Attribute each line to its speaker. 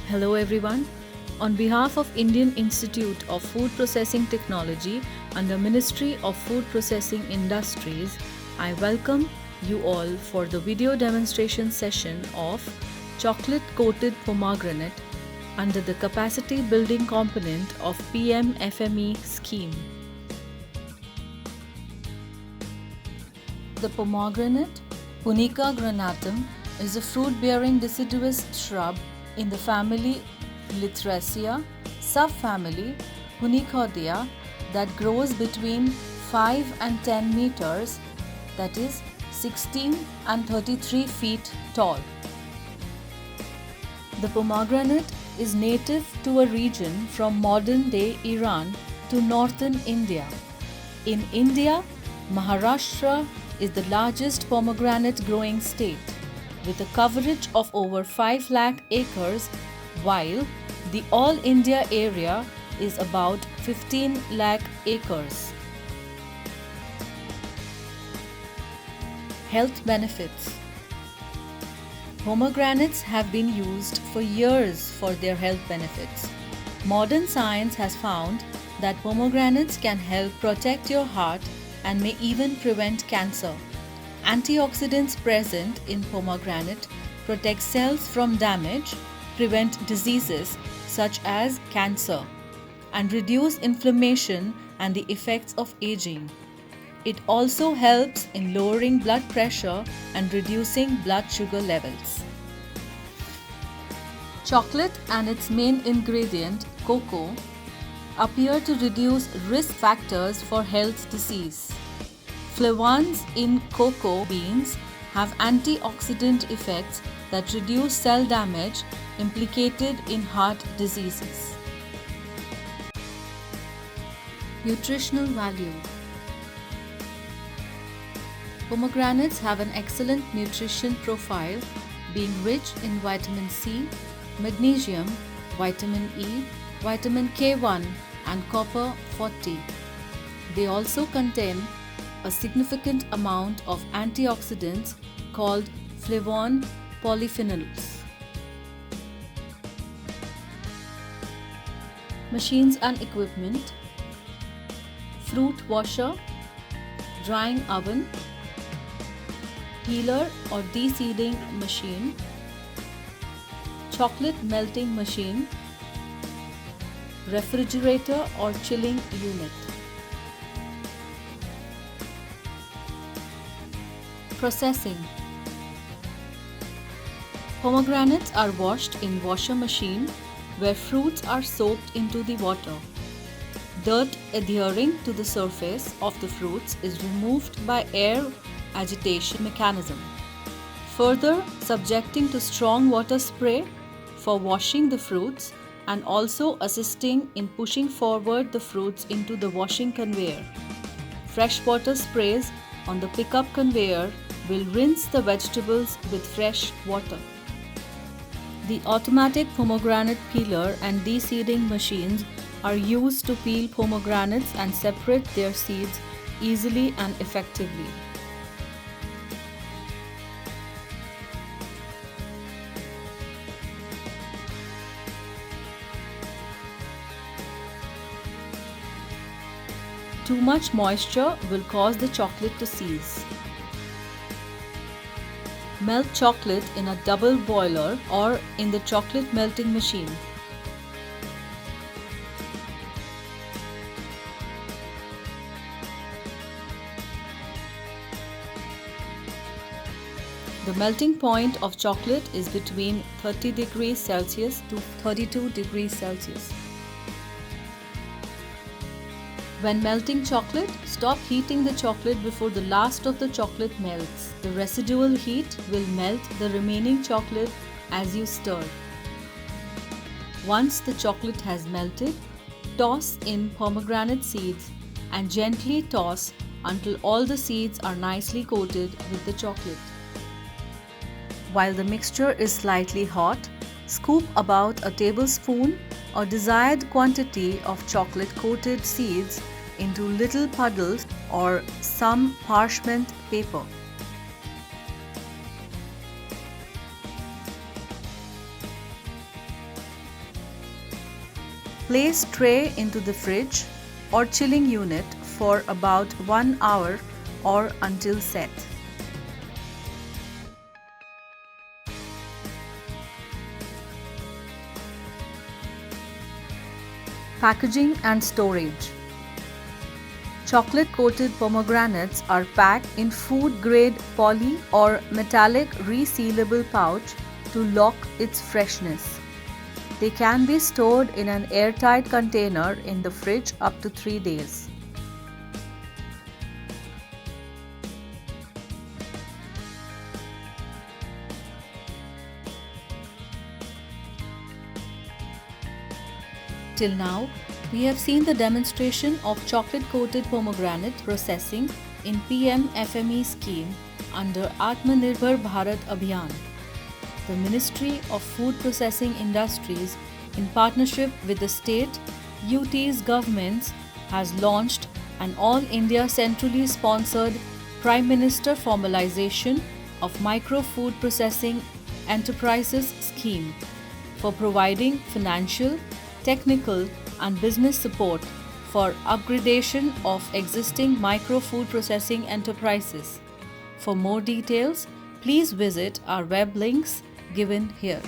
Speaker 1: Hello everyone. On behalf of Indian Institute of Food Processing Technology under Ministry of Food Processing Industries, I welcome you all for the video demonstration session of chocolate coated pomegranate under the capacity building component of PM FME scheme. The pomegranate, Punica granatum, is a fruit-bearing deciduous shrub in the family Lythraceae, subfamily Punicoidea, that grows between 5 and 10 meters, that is 16 and 33 feet tall. The pomegranate is native to a region from modern-day Iran to northern India. In India, Maharashtra is the largest pomegranate growing state, with a coverage of over 5 lakh acres, while the all India area is about 15 lakh acres. Health benefits. Pomegranates have been used for years for their health benefits. Modern science has found that pomegranates can help protect your heart and may even prevent cancer. Antioxidants present in pomegranate protect cells from damage, prevent diseases such as cancer, and reduce inflammation and the effects of aging. It also helps in lowering blood pressure and reducing blood sugar levels. Chocolate and its main ingredient, cocoa, appear to reduce risk factors for health disease. Flavones in cocoa beans have antioxidant effects that reduce cell damage implicated in heart diseases. Nutritional value. Pomegranates have an excellent nutrition profile, being rich in vitamin C, magnesium, vitamin E, vitamin K1 and copper 40. They also contain a significant amount of antioxidants called flavone polyphenols. Machines and equipment: fruit washer, drying oven, peeler or de-seeding machine, chocolate melting machine, refrigerator or chilling unit. Processing. Pomegranates are washed in washer machine where fruits are soaked into the water. Dirt adhering to the surface of the fruits is removed by air agitation mechanism, further subjecting to strong water spray for washing the fruits and also assisting in pushing forward the fruits into the washing conveyor. Freshwater sprays on the pickup conveyor will rinse the vegetables with fresh water. The automatic pomegranate peeler and de-seeding machines are used to peel pomegranates and separate their seeds easily and effectively. Too much moisture will cause the chocolate to seize. Melt chocolate in a double boiler or in the chocolate melting machine. The melting point of chocolate is between 30 degrees Celsius to 32 degrees Celsius. When melting chocolate, stop heating the chocolate before the last of the chocolate melts. The residual heat will melt the remaining chocolate as you stir. Once the chocolate has melted, toss in pomegranate seeds and gently toss until all the seeds are nicely coated with the chocolate. While the mixture is slightly hot, scoop about a tablespoon or desired quantity of chocolate coated seeds into little puddles or some parchment paper. Place tray into the fridge or chilling unit for about 1 hour or until set. Packaging and storage. Chocolate-coated pomegranates are packed in food-grade poly or metallic resealable pouch to lock its freshness. They can be stored in an airtight container in the fridge up to 3 days. Till now, we have seen the demonstration of chocolate-coated pomegranate processing in PM-FME scheme under Atmanirbhar Bharat Abhiyan. The Ministry of Food Processing Industries, in partnership with the state UT's governments, has launched an all-India centrally sponsored Prime Minister Formalization of Micro Food Processing Enterprises scheme for providing financial, technical and business support for upgradation of existing micro food processing enterprises. For more details, please visit our web links given here.